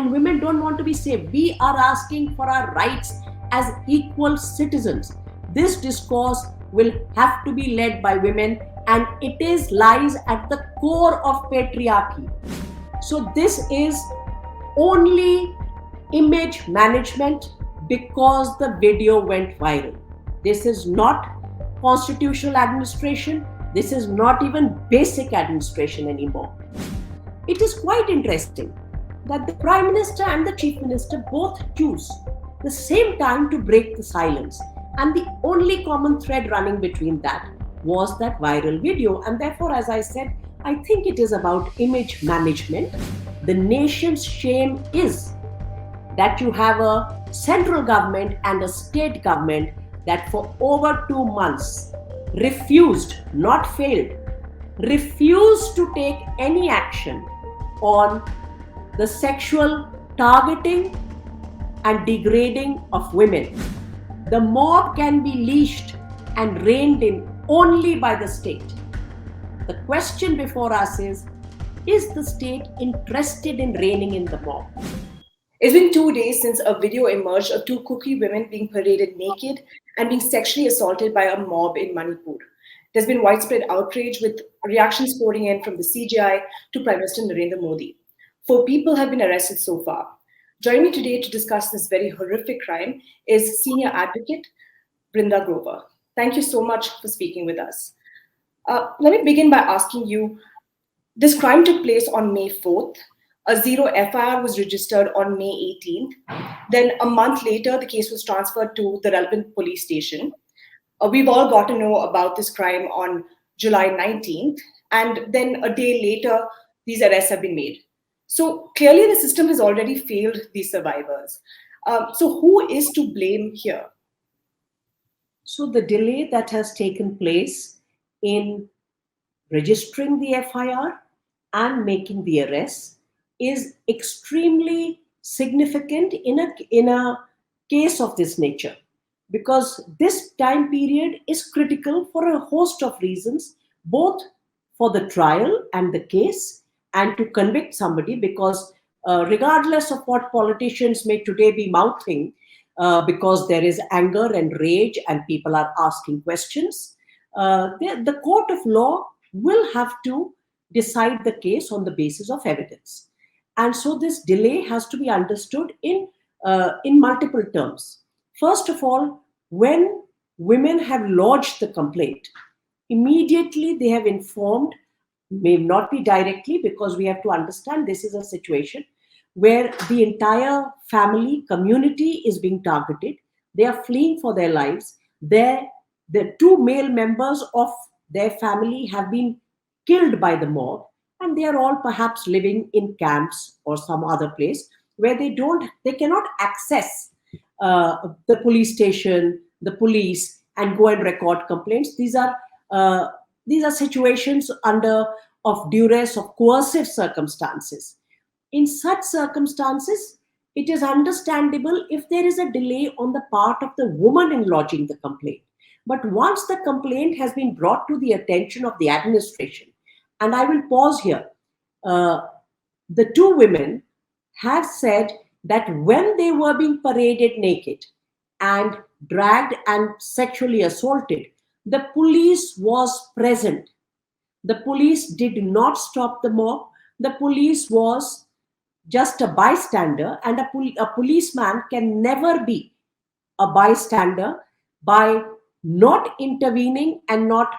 and women don't want to be safe. We are asking for our rights as equal citizens. This discourse will have to be led by women, and it lies at the core of patriarchy. So this is only image management because the video went viral. This is not constitutional administration. This is not even basic administration anymore. It is quite interesting that the Prime Minister and the Chief Minister both choose the same time to break the silence. And the only common thread running between that was that viral video. And therefore, as I said, I think it is about image management. The nation's shame is that you have a central government and a state government that for over 2 months refused, not failed, refused to take any action on the sexual targeting and degrading of women. The mob can be leashed and reined in only by the state. The question before us is the state interested in reining in the mob? It's been 2 days since a video emerged of 2 Kuki women being paraded naked and being sexually assaulted by a mob in Manipur. There's been widespread outrage with reactions pouring in from the CGI to Prime Minister Narendra Modi. 4 people have been arrested so far. Joining me today to discuss this very horrific crime is senior advocate Vrinda Grover. Thank you so much for speaking with us. Let me begin by asking you, this crime took place on May 4th. A 0 FIR was registered on May 18th. Then a month later, the case was transferred to the relevant police station. We've all got to know about this crime on July 19th. And then a day later, these arrests have been made. So clearly the system has already failed these survivors. So who is to blame here? So the delay that has taken place in registering the FIR and making the arrests is extremely significant in a case of this nature, because this time period is critical for a host of reasons, both for the trial and the case and to convict somebody, because regardless of what politicians may today be mouthing, because there is anger and rage and people are asking questions, the court of law will have to decide the case on the basis of evidence. And so this delay has to be understood in multiple terms. First of all, when women have lodged the complaint, immediately they have informed, may not be directly, because we have to understand this is a situation where the entire family community is being targeted. They are fleeing for their lives. The 2 male members of their family have been killed by the mob, and they are all perhaps living in camps or some other place where they cannot access the police station, the police, and go and record complaints. These are situations of duress, of coercive circumstances. In such circumstances, it is understandable if there is a delay on the part of the woman in lodging the complaint. But once the complaint has been brought to the attention of the administration, and I will pause here, the 2 women have said that when they were being paraded naked and dragged and sexually assaulted, the police was present. The police did not stop the mob. The police was just a bystander, and a policeman can never be a bystander by not intervening and not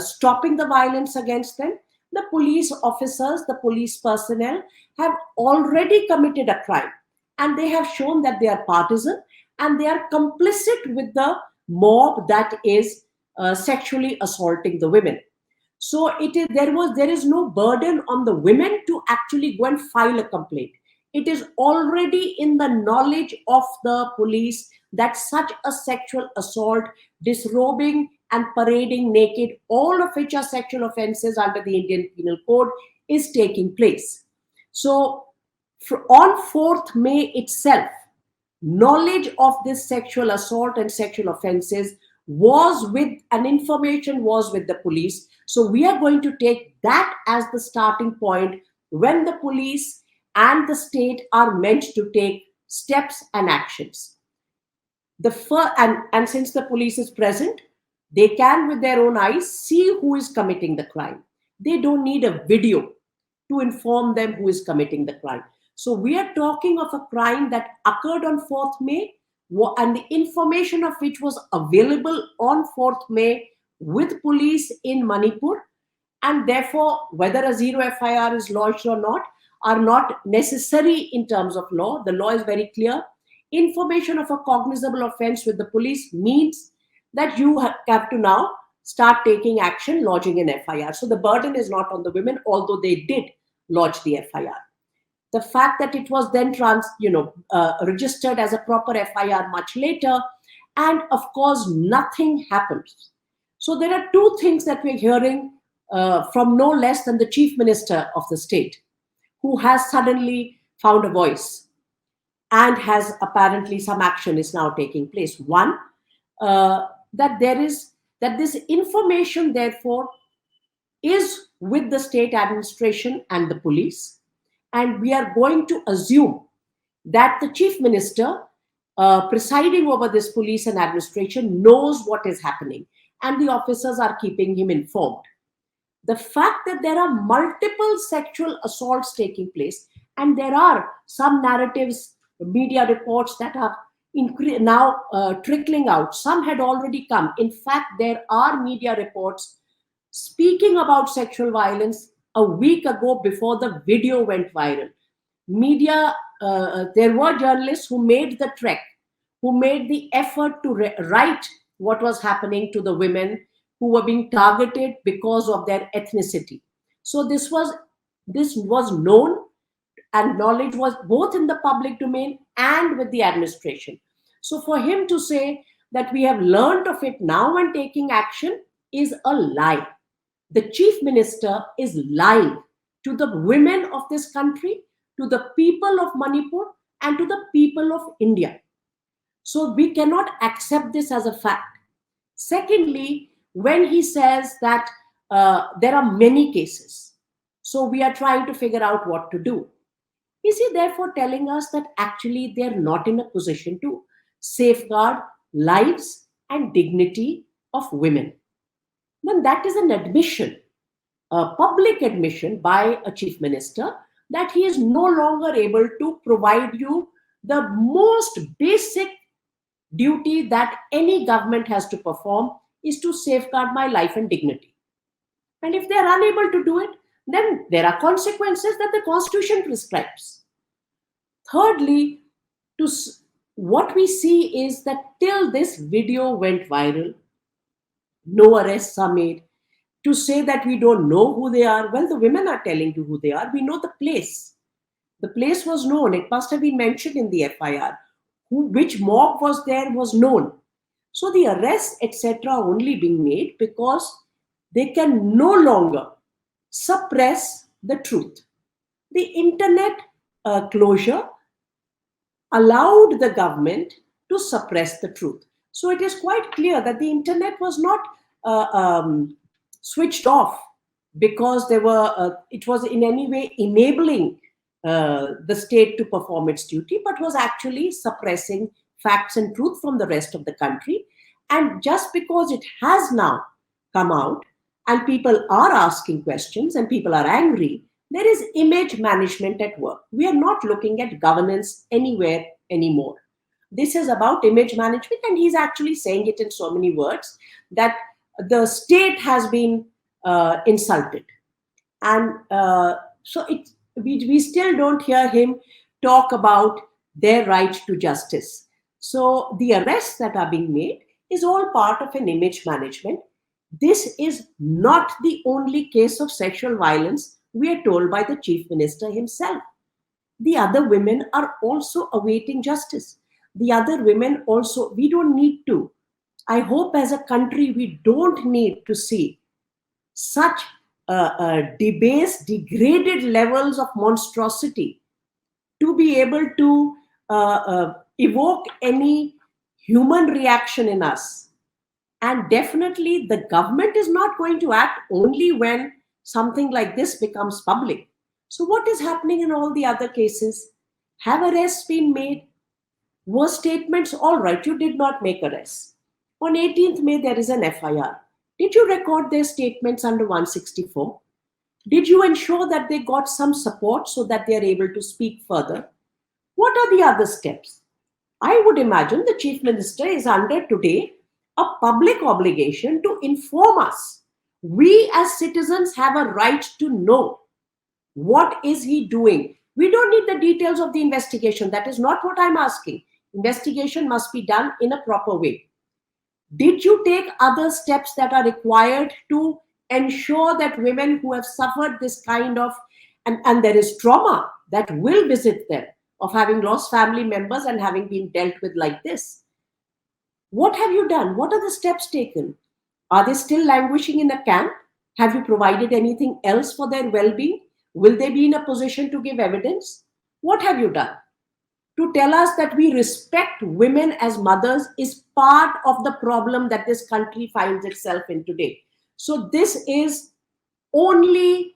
stopping the violence against them. The police officers, the police personnel have already committed a crime, and they have shown that they are partisan and they are complicit with the mob that is sexually assaulting the women. So there is no burden on the women to actually go and file a complaint. It is already in the knowledge of the police that such a sexual assault, disrobing and parading naked, all of which are sexual offenses under the Indian Penal Code, is taking place. So on 4th May itself, knowledge of this sexual assault and sexual offenses information was with the police. So we are going to take that as the starting point when the police and the state are meant to take steps and actions. And since the police is present, they can with their own eyes see who is committing the crime. They don't need a video to inform them who is committing the crime. So we are talking of a crime that occurred on 4th May, and the information of which was available on 4th May with police in Manipur, and therefore whether a zero FIR is lodged or not are not necessary in terms of law. The law is very clear. Information of a cognizable offense with the police means that you have to now start taking action, lodging an FIR. So the burden is not on the women, although they did lodge the FIR. The fact that it was then registered as a proper FIR much later, and of course nothing happens. So there are two things that we're hearing from no less than the chief minister of the state, who has suddenly found a voice and has apparently some action is now taking place. One, that this information therefore is with the state administration and the police, and we are going to assume that the chief minister presiding over this police and administration knows what is happening, and the officers are keeping him informed. The fact that there are multiple sexual assaults taking place, and there are some narratives, media reports that are now trickling out. Some had already come. In fact, there are media reports speaking about sexual violence a week ago before the video went viral. There were journalists who made the trek, who made the effort to write what was happening to the women who were being targeted because of their ethnicity. So this was known, and knowledge was both in the public domain and with the administration. So for him to say that we have learned of it now and taking action is a lie. The chief minister is lying to the women of this country, to the people of Manipur, and to the people of India. So we cannot accept this as a fact. Secondly, when he says that there are many cases, so we are trying to figure out what to do, is he therefore telling us that actually they are not in a position to safeguard lives and dignity of women? Then that is an admission, a public admission by a chief minister, that he is no longer able to provide you the most basic duty that any government has to perform, is to safeguard my life and dignity. And if they are unable to do it, then there are consequences that the Constitution prescribes. Thirdly, what we see is that till this video went viral, no arrests are made. To say that we don't know who they are, well, the women are telling you who they are. We know the place. The place was known. It must have been mentioned in the FIR. Which mob was there was known. So the arrests, etc., are only being made because they can no longer suppress the truth. The internet closure allowed the government to suppress the truth. So it is quite clear that the internet was not switched off because it was in any way enabling the state to perform its duty, but was actually suppressing facts and truth from the rest of the country. And just because it has now come out and people are asking questions and people are angry, there is image management at work. We are not looking at governance anywhere anymore. This is about image management, and he's actually saying it in so many words that the state has been insulted. And we still don't hear him talk about their right to justice. So the arrests that are being made is all part of an image management. This is not the only case of sexual violence, we are told by the chief minister himself. The other women are also awaiting justice. The other women also, we don't need to. I hope as a country we don't need to see such debased, degraded levels of monstrosity to be able to evoke any human reaction in us. And definitely the government is not going to act only when something like this becomes public. So, what is happening in all the other cases? Have arrests been made? Were statements all right? You did not make arrests. On 18th May, there is an FIR. Did you record their statements under 164? Did you ensure that they got some support so that they are able to speak further? What are the other steps? I would imagine the Chief Minister is under today a public obligation to inform us. We as citizens have a right to know what is he doing. We don't need the details of the investigation. That is not what I'm asking. Investigation must be done in a proper way. Did you take other steps that are required to ensure that women who have suffered this kind of, and there is trauma that will visit them of having lost family members and having been dealt with like this? What have you done? What are the steps taken? Are they still languishing in a camp? Have you provided anything else for their well being? Will they be in a position to give evidence? What have you done? To tell us that we respect women as mothers is part of the problem that this country finds itself in today. So, this is only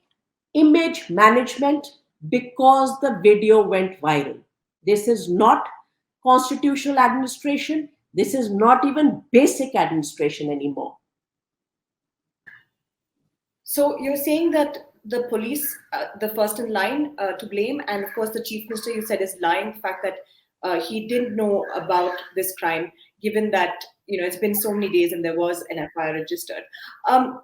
image management because the video went viral. This is not constitutional administration. This is not even basic administration anymore. So you're saying that the police, the first in line to blame, and of course the chief minister, you said, is lying. The fact that he didn't know about this crime, given that it's been so many days and there was an FIR registered.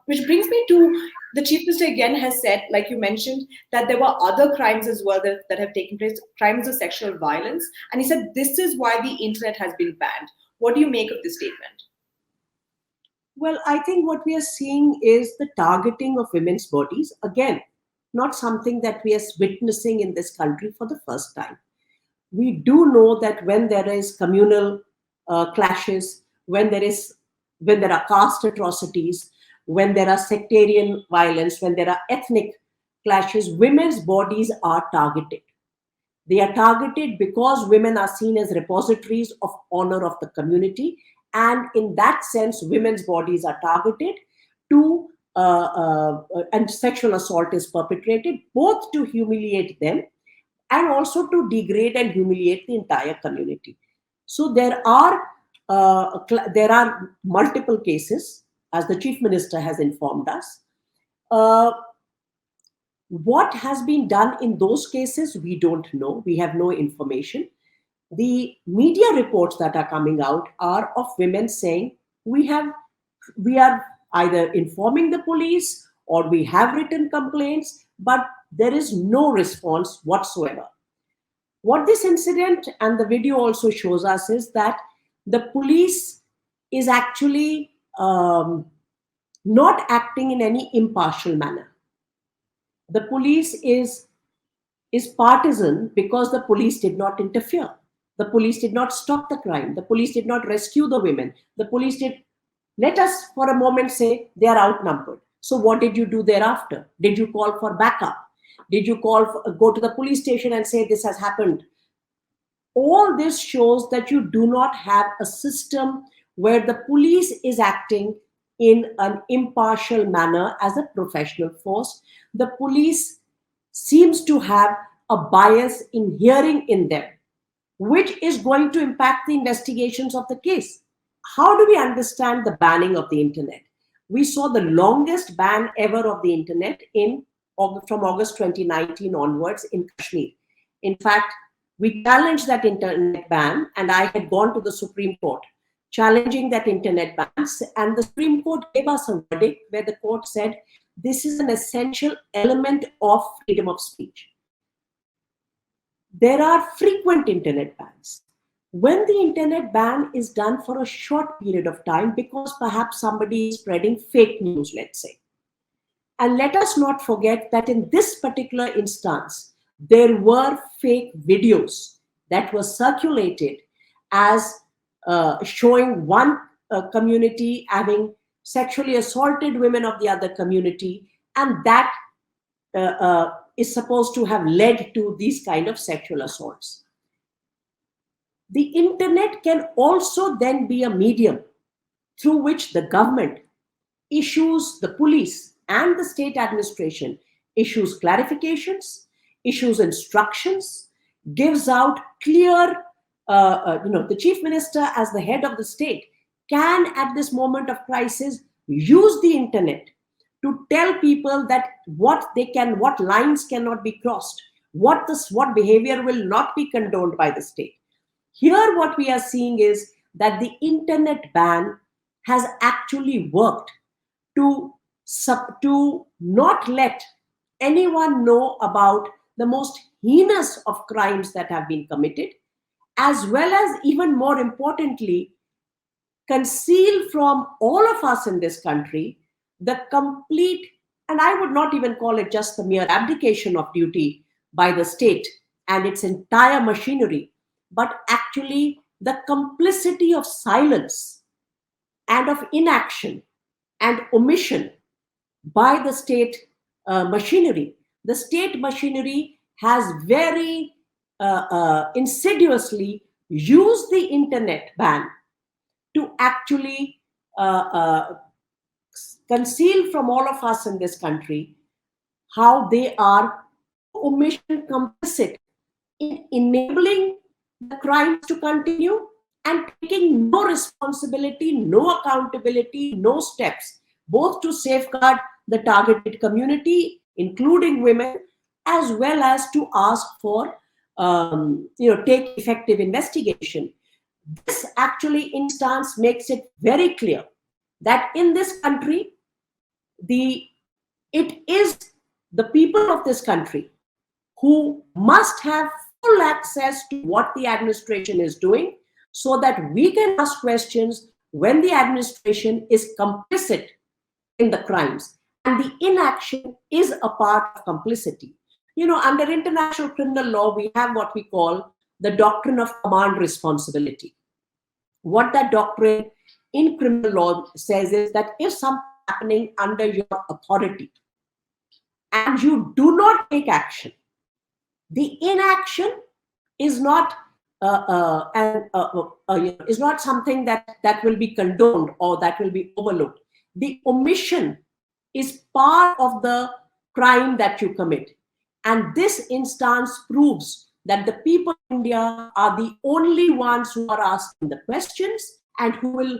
Which brings me to the chief minister again has said, like you mentioned, that there were other crimes as well that have taken place, crimes of sexual violence, and he said this is why the internet has been banned. What do you make of this statement? Well, I think what we are seeing is the targeting of women's bodies. Again, not something that we are witnessing in this country for the first time. We do know that when there is communal clashes, when there are caste atrocities, when there are sectarian violence, when there are ethnic clashes, women's bodies are targeted. They are targeted because women are seen as repositories of honor of the community. And in that sense, women's bodies are targeted to, and sexual assault is perpetrated both to humiliate them and also to degrade and humiliate the entire community. So there are multiple cases, as the chief minister has informed us. What has been done in those cases, we don't know. We have no information. The media reports that are coming out are of women saying we are either informing the police or we have written complaints, but there is no response whatsoever. What this incident and the video also shows us is that the police is actually not acting in any impartial manner. The police is partisan because the police did not interfere. The police did not stop the crime. The police did not rescue the women. The police did, let us for a moment say, they are outnumbered. So what did you do thereafter? Did you call for backup? Did you go to the police station and say this has happened? All this shows that you do not have a system where the police is acting in an impartial manner as a professional force. The police seems to have a bias inherent in them, which is going to impact the investigations of the case. How do we understand the banning of the internet? We saw the longest ban ever of the internet from August 2019 onwards in Kashmir. In fact, we challenged that internet ban, and I had gone to the Supreme Court challenging that internet ban, and the Supreme Court gave us a verdict where the court said this is an essential element of freedom of speech. There are frequent internet bans. When the internet ban is done for a short period of time because perhaps somebody is spreading fake news, let's say. And let us not forget that in this particular instance, there were fake videos that were circulated as showing one community having sexually assaulted women of the other community, and that is supposed to have led to these kind of sexual assaults. The internet can also then be a medium through which the government issues, the police and the state administration issues clarifications, issues instructions, gives out clear, the chief minister as the head of the state can at this moment of crisis use the internet to tell people that what lines cannot be crossed, what behavior will not be condoned by the state. Here, what we are seeing is that the internet ban has actually worked to to not let anyone know about the most heinous of crimes that have been committed, as well as, even more importantly, conceal from all of us in this country the complete, and I would not even call it just the mere abdication of duty by the state and its entire machinery, but actually the complicity of silence and of inaction and omission by the state machinery. The state machinery has very insidiously used the internet ban to actually conceal from all of us in this country how they are omission complicit in enabling the crimes to continue and taking no responsibility, no accountability, no steps, both to safeguard the targeted community, including women, as well as to ask for, take effective investigation. This actually instance makes it very clear that in this country, it is the people of this country who must have full access to what the administration is doing, so that we can ask questions when the administration is complicit in the crimes. And the inaction is a part of complicity. Under international criminal law, we have what we call the doctrine of command responsibility. What that doctrine in criminal law says is that if something is happening under your authority and you do not take action, the inaction is not is not something that will be condoned or that will be overlooked. The omission is part of the crime that you commit. And this instance proves that the people of India are the only ones who are asking the questions and who will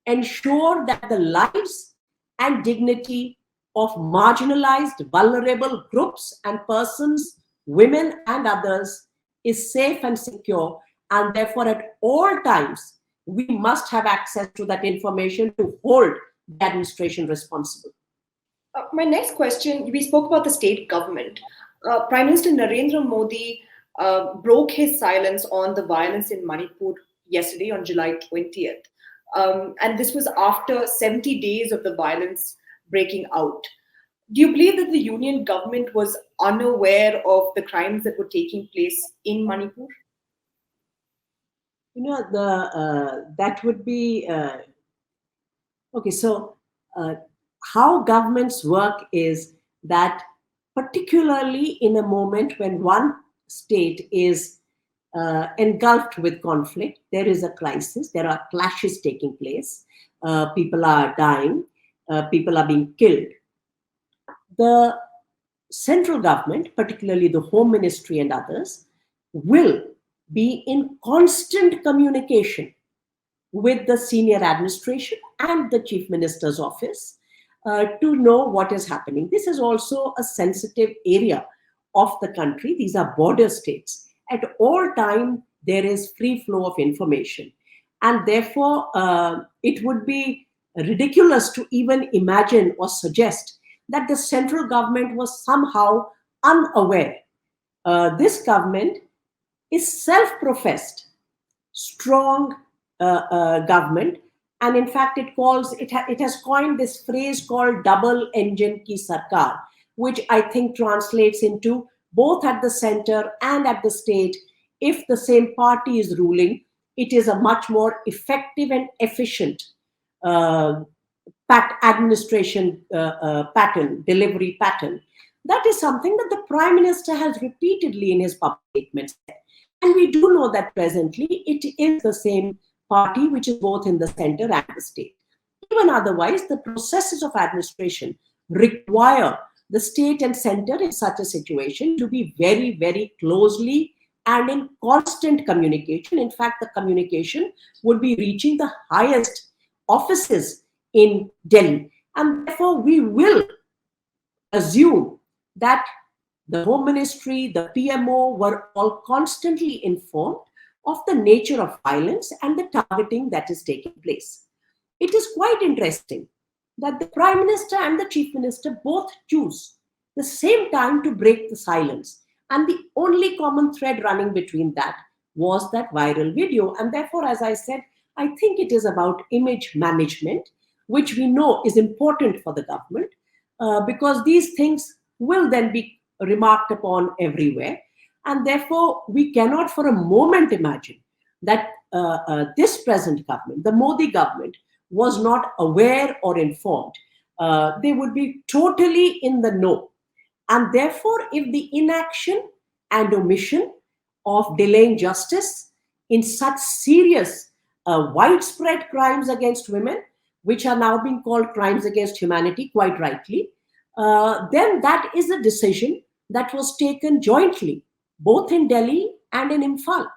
ensure that the lives and dignity of marginalized, vulnerable groups and persons, women and others, is safe and secure. And therefore, at all times, we must have access to that information to hold the administration responsible. My next question, we spoke about the state government. Prime Minister Narendra Modi broke his silence on the violence in Manipur yesterday on July 20th. And this was after 70 days of the violence breaking out. Do you believe that the union government was unaware of the crimes that were taking place in Manipur? That would be okay. So, how governments work is that, particularly in a moment when one state is engulfed with conflict, there is a crisis, there are clashes taking place, people are dying, people are being killed. The central government, particularly the Home Ministry and others, will be in constant communication with the senior administration and the chief minister's office to know what is happening. This is also a sensitive area of the country. These are border states. At all time, there is free flow of information. And therefore, it would be ridiculous to even imagine or suggest that the central government was somehow unaware. This government is self-professed strong government, and in fact it has coined this phrase called double engine ki sarkar, which I think translates into both at the center and at the state. If the same party is ruling, it is a much more effective and efficient administration pattern, delivery pattern. That is something that the Prime Minister has repeatedly in his public statements said. And we do know that presently it is the same party which is both in the center and the state. Even otherwise, the processes of administration require the state and center in such a situation to be very, very closely and in constant communication. In fact, the communication would be reaching the highest offices in Delhi. And therefore, we will assume that the Home Ministry, the PMO were all constantly informed of the nature of violence and the targeting that is taking place. It is quite interesting that the Prime Minister and the Chief Minister both choose the same time to break the silence. And the only common thread running between that was that viral video. And therefore, as I said, I think it is about image management, which we know is important for the government, because these things will then be remarked upon everywhere. And therefore, we cannot for a moment imagine that this present government, the Modi government, was not aware or informed. They would be totally in the know. And therefore, if the inaction and omission of delaying justice in such serious, widespread crimes against women, which are now being called crimes against humanity, quite rightly, then that is a decision that was taken jointly, both in Delhi and in Imphal.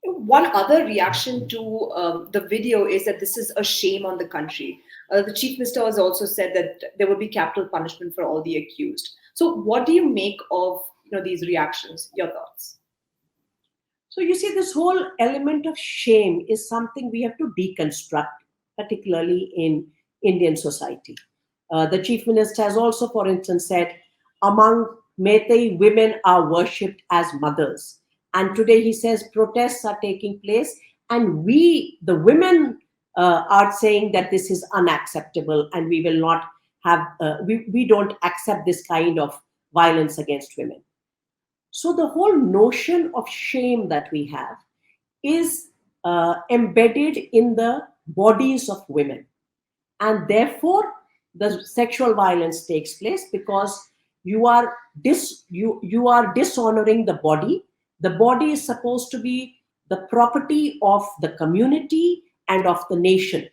One other reaction to the video is that this is a shame on the country. The chief minister has also said that there will be capital punishment for all the accused. So, what do you make of these reactions? Your thoughts? So you see, this whole element of shame is something we have to deconstruct, particularly in Indian society. The chief minister has also, for instance, said, among Meitei, women are worshipped as mothers. And today he says protests are taking place, and we, the women, are saying that this is unacceptable, and we will not have, we don't accept this kind of violence against women. So the whole notion of shame that we have is embedded in the bodies of women. And therefore, the sexual violence takes place because you are dishonoring the body. The body is supposed to be the property of the community and of the nation.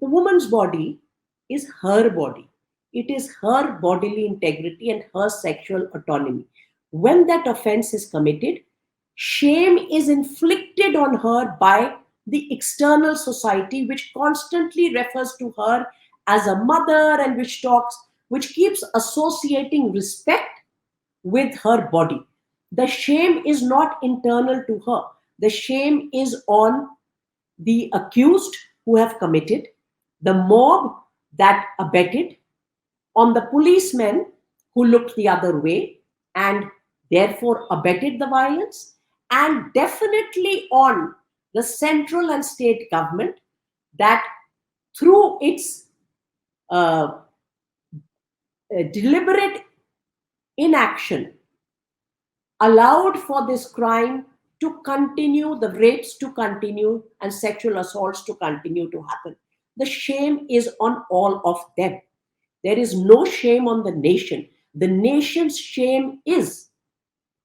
The woman's body is her body. It is her bodily integrity and her sexual autonomy. When that offense is committed, shame is inflicted on her by the external society, which constantly refers to her as a mother and which keeps associating respect with her body. The shame is not internal to her. The shame is on the accused who have committed, the mob that abetted, on the policemen who looked the other way and therefore abetted the violence, and definitely on the central and state government that through its deliberate inaction allowed for this crime to continue, the rapes to continue, and sexual assaults to continue to happen. The shame is on all of them. There is no shame on the nation. The nation's shame is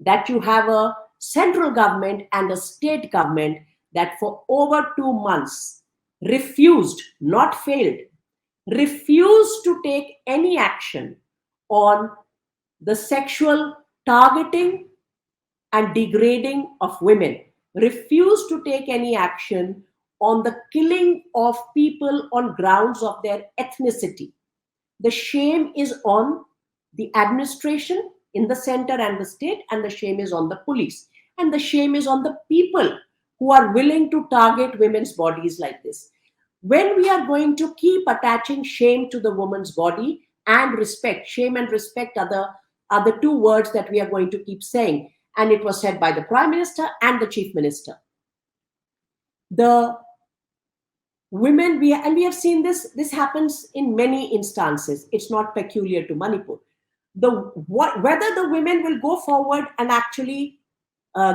that you have a central government and a state government that for over 2 months refused, not failed, refused to take any action on the sexual targeting and degrading of women, refused to take any action on the killing of people on grounds of their ethnicity. The shame is on the administration in the center and the state, and the shame is on the police. And the shame is on the people who are willing to target women's bodies like this. When we are going to keep attaching shame to the woman's body and respect, shame and respect are the two words that we are going to keep saying. And it was said by the Prime Minister and the Chief Minister. The women, we have seen this happens in many instances. It's not peculiar to Manipur. Whether the women will go forward and actually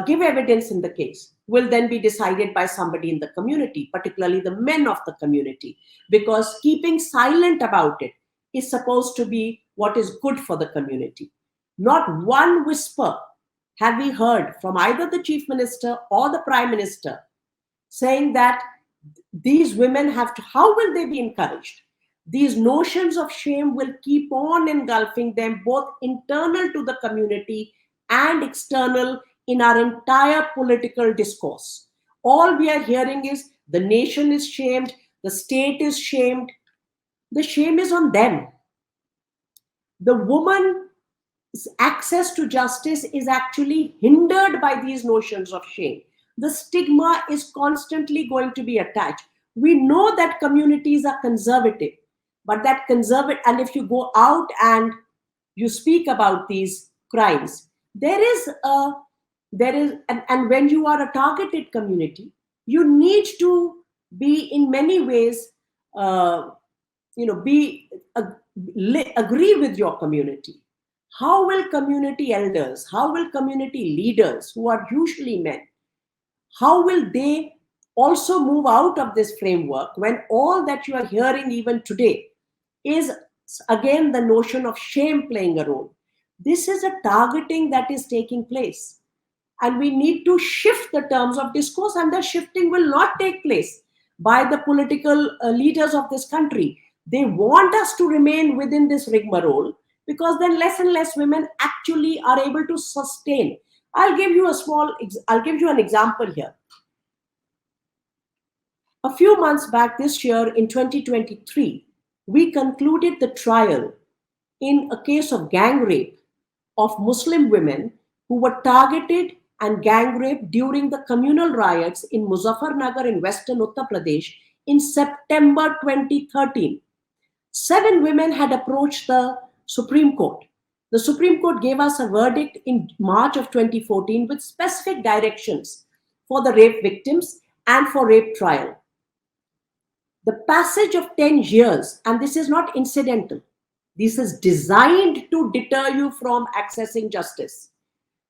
give evidence in the case will then be decided by somebody in the community, particularly the men of the community, because keeping silent about it is supposed to be what is good for the community. Not one whisper have we heard from either the Chief Minister or the Prime Minister saying that these women have to, how will they be encouraged? these notions of shame will keep on engulfing them, both internal to the community and external in our entire political discourse. All we are hearing is the nation is shamed, the state is shamed. The shame is on them. The woman's access to justice is actually hindered by these notions of shame. The stigma is constantly going to be attached. We know that communities are conservative, but that conservative, and if you go out and you speak about these crimes, and when you are a targeted community, you need to be in many ways, uh, be agree with your community. How will community elders, how will community leaders, who are usually men, how will they also move out of this framework when all that you are hearing even today is again the notion of shame playing a role? This is a targeting that is taking place, and we need to shift the terms of discourse, and the shifting will not take place by the political leaders of this country. They want us to remain within this rigmarole, because then less and less women actually are able to sustain. I'll give you an example here. A few months back this year in 2023, we concluded the trial in a case of gang rape of Muslim women who were targeted and gang raped during the communal riots in Muzaffarnagar in western Uttar Pradesh in September 2013. 7 women had approached the Supreme Court. The Supreme Court gave us a verdict in March of 2014 with specific directions for the rape victims and for rape trial. The passage of 10 years, and this is not incidental, this is designed to deter you from accessing justice.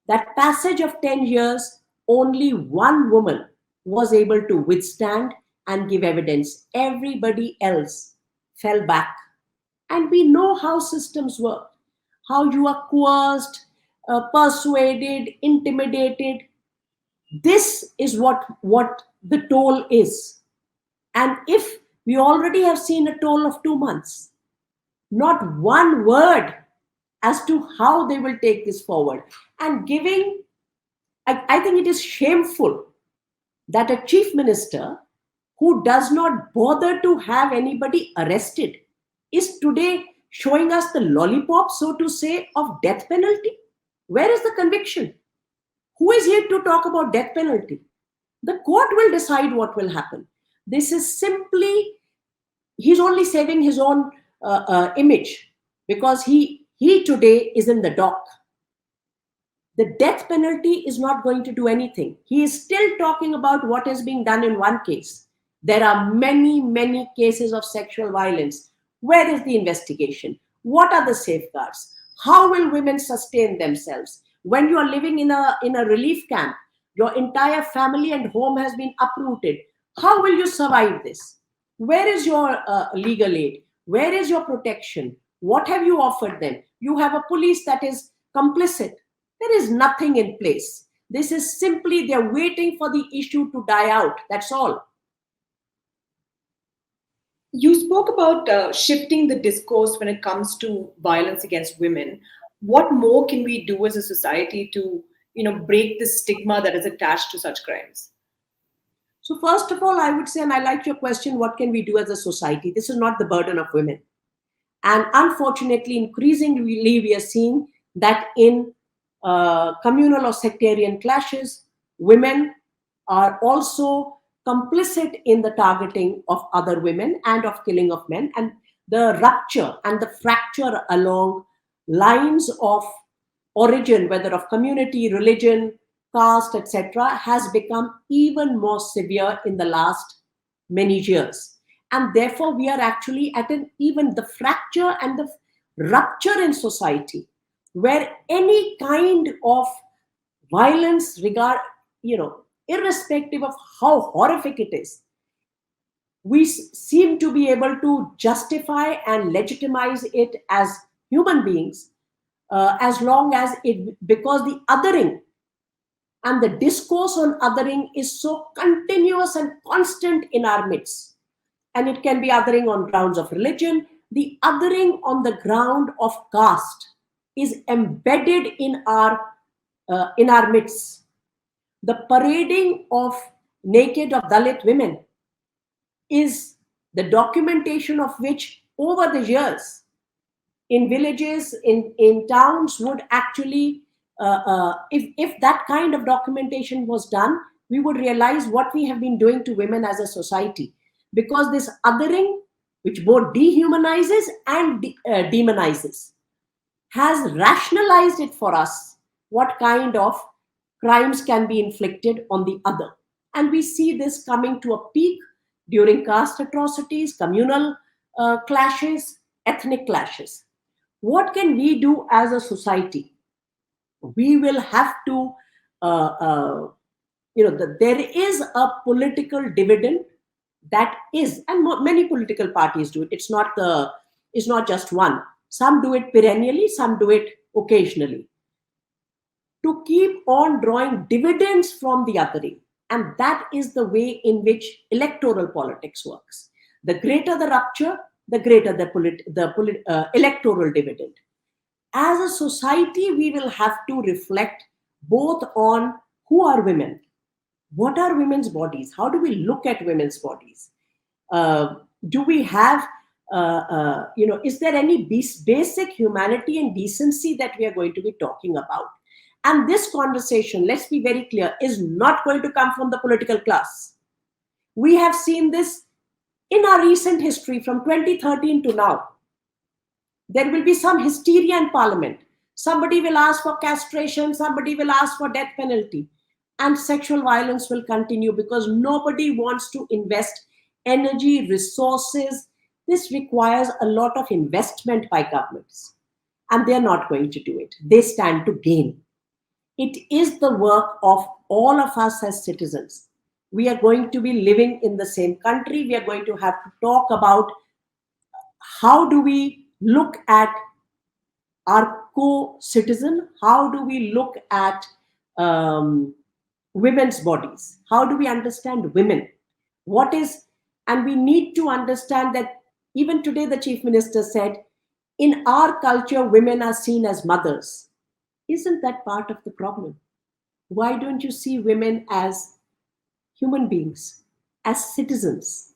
That passage of 10 years, only one woman was able to withstand and give evidence. Everybody else fell back. And we know how systems work, how you are coerced, persuaded, intimidated. This is what the toll is. And if we already have seen a toll of 2 months, not one word as to how they will take this forward. And I think it is shameful that a chief minister who does not bother to have anybody arrested is today showing us the lollipop, so to say, of death penalty. Where is the conviction? Who is here to talk about death penalty? The court will decide what will happen. This is simply, he's only saving his own image, because he today is in the dock. The death penalty is not going to do anything. He is still talking about what is being done in one case. There are many, many cases of sexual violence. Where is the investigation? What are the safeguards? How will women sustain themselves? When you are living in a relief camp, your entire family and home has been uprooted. How will you survive this? Where is your legal aid? Where is your protection? What have you offered them? You have a police that is complicit. There is nothing in place. This is simply, they're waiting for the issue to die out. That's all. You spoke about shifting the discourse when it comes to violence against women. What more can we do as a society to, break the stigma that is attached to such crimes? So first of all, I would say, and I like your question, what can we do as a society? This is not the burden of women. And unfortunately, increasingly, we are seeing that in communal or sectarian clashes, women are also complicit in the targeting of other women and of killing of men. And the rupture and the fracture along lines of origin, whether of community, religion, caste, etc., has become even more severe in the last many years. And therefore, we are actually at even the fracture and the rupture in society, where any kind of violence, irrespective of how horrific it is, we seem to be able to justify and legitimize it as human beings, as long as because the othering and the discourse on othering is so continuous and constant in our midst. And it can be othering on grounds of religion, The othering on the ground of caste is embedded in our midst. The parading of naked of Dalit women is the documentation of which over the years in villages, in towns would actually, if that kind of documentation was done, we would realize what we have been doing to women as a society. Because this othering, which both dehumanizes and demonizes, has rationalized it for us what kind of crimes can be inflicted on the other. And we see this coming to a peak during caste atrocities, communal clashes, ethnic clashes. What can we do as a society? We will have to, there is a political dividend that is, and many political parties do it. It's not just one. Some do it perennially, some do it occasionally, to keep on drawing dividends from the othering. And that is the way in which electoral politics works. The greater the rupture, the greater the electoral dividend. As a society, we will have to reflect both on who are women, what are women's bodies, how do we look at women's bodies, do we have, is there any basic humanity and decency that we are going to be talking about? And this conversation, let's be very clear, is not going to come from the political class. We have seen this in our recent history from 2013 to now. There will be some hysteria in parliament. Somebody will ask for castration, somebody will ask for death penalty, and sexual violence will continue because nobody wants to invest energy, resources. This requires a lot of investment by governments, and they are not going to do it. They stand to gain. It is the work of all of us as citizens. We are going to be living in the same country. We are going to have to talk about how do we look at our co-citizen, how do we look at women's bodies, how do we understand women, what is, and we need to understand that even today the chief minister said, in our culture women are seen as mothers. Isn't that part of the problem? Why don't you see women as human beings, as citizens?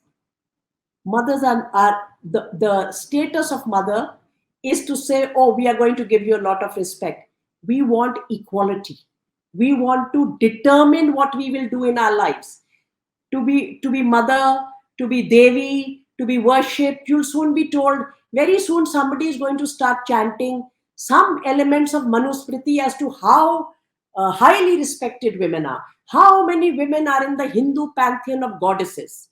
Mothers are the status of mother is to say, oh, we are going to give you a lot of respect. We want equality. We want to determine what we will do in our lives. To be mother, to be Devi, to be worshipped. You'll soon be told, very soon somebody is going to start chanting some elements of Manusmriti as to how highly respected women are. How many women are in the Hindu pantheon of goddesses?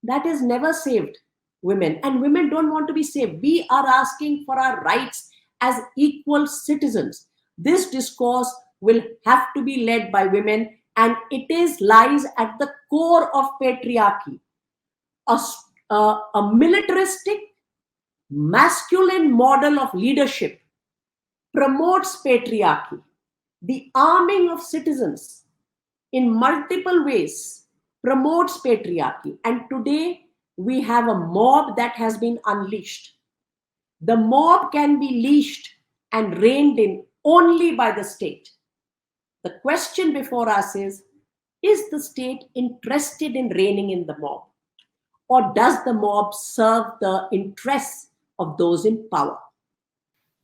That has never saved women, and women don't want to be saved. We are asking for our rights as equal citizens. This discourse will have to be led by women, and it lies at the core of patriarchy. A militaristic, masculine model of leadership promotes patriarchy. The arming of citizens in multiple ways promotes patriarchy. And today we have a mob that has been unleashed. The mob can be leashed and reined in only by the state. The question before us is the state interested in reining in the mob? Or does the mob serve the interests of those in power?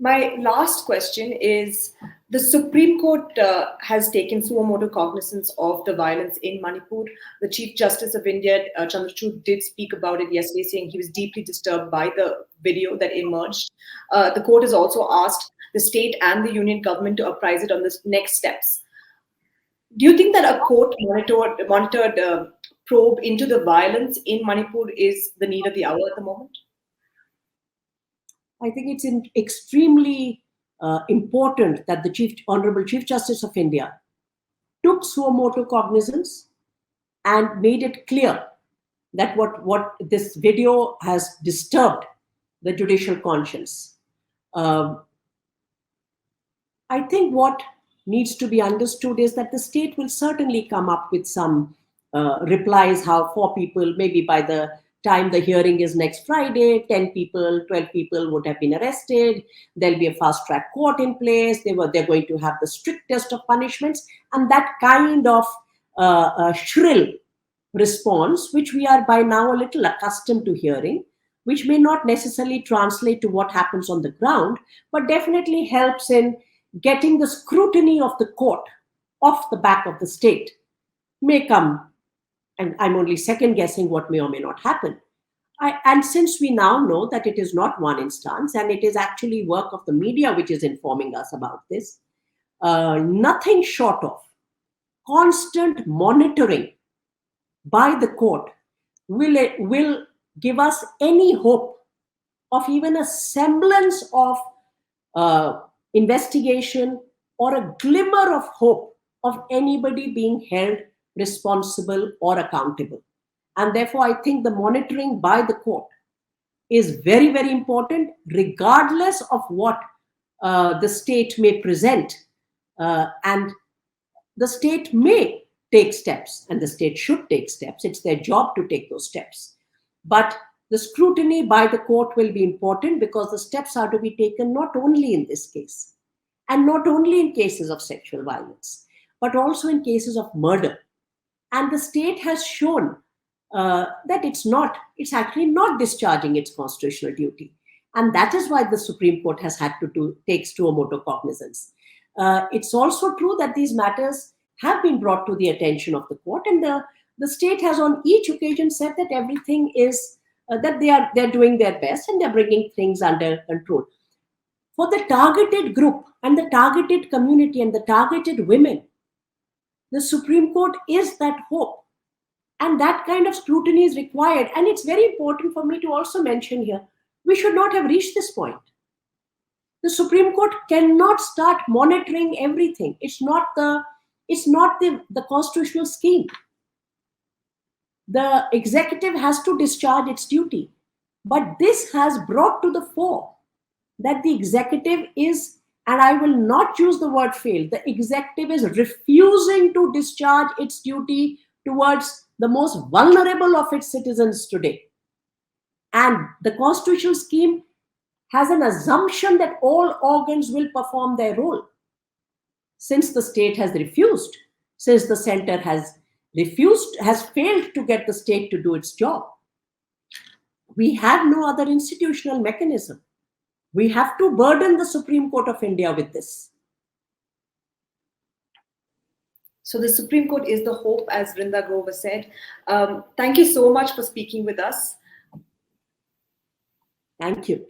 My last question is, the Supreme Court has taken suo motu cognizance of the violence in Manipur. The Chief Justice of India, Chandrachud, did speak about it yesterday, saying he was deeply disturbed by the video that emerged. The court has also asked the state and the union government to apprise it on the next steps. Do you think that a court monitored probe into the violence in Manipur is the need of the hour at the moment? I think it's extremely important that the Honorable Chief Justice of India took suo motu cognizance and made it clear that what this video has disturbed the judicial conscience. I think what needs to be understood is that the state will certainly come up with some replies, how 4 people, maybe by the time the hearing is next Friday, 10 people, 12 people would have been arrested. There'll be a fast track court in place. They're going to have the strictest of punishments, and that kind of shrill response, which we are by now a little accustomed to hearing, which may not necessarily translate to what happens on the ground, but definitely helps in getting the scrutiny of the court off the back of the state, may come. And I'm only second guessing what may or may not happen. And since we now know that it is not one instance and it is actually work of the media which is informing us about this, nothing short of constant monitoring by the court will give us any hope of even a semblance of investigation or a glimmer of hope of anybody being held responsible or accountable. And therefore, I think the monitoring by the court is very, very important, regardless of what the state may present. And the state may take steps, and the state should take steps. It's their job to take those steps. But the scrutiny by the court will be important, because the steps are to be taken not only in this case, and not only in cases of sexual violence, but also in cases of murder. And the state has shown that it's actually not discharging its constitutional duty. And that is why the Supreme Court has had to take suo motu cognizance. It's also true that these matters have been brought to the attention of the court, and the state has on each occasion said that everything is, that they're doing their best and they're bringing things under control. For the targeted group and the targeted community and the targeted women, the Supreme Court is that hope. And that kind of scrutiny is required. And it's very important for me to also mention here, we should not have reached this point. The Supreme Court cannot start monitoring everything. It's not the constitutional scheme. The executive has to discharge its duty. But this has brought to the fore that the executive is, and I will not use the word failed, the executive is refusing to discharge its duty towards the most vulnerable of its citizens today. And the constitutional scheme has an assumption that all organs will perform their role. Since the state has refused, since the center has failed to get the state to do its job, we have no other institutional mechanism. We have to burden the Supreme Court of India with this. So the Supreme Court is the hope, as Vrinda Grover said. Thank you so much for speaking with us. Thank you.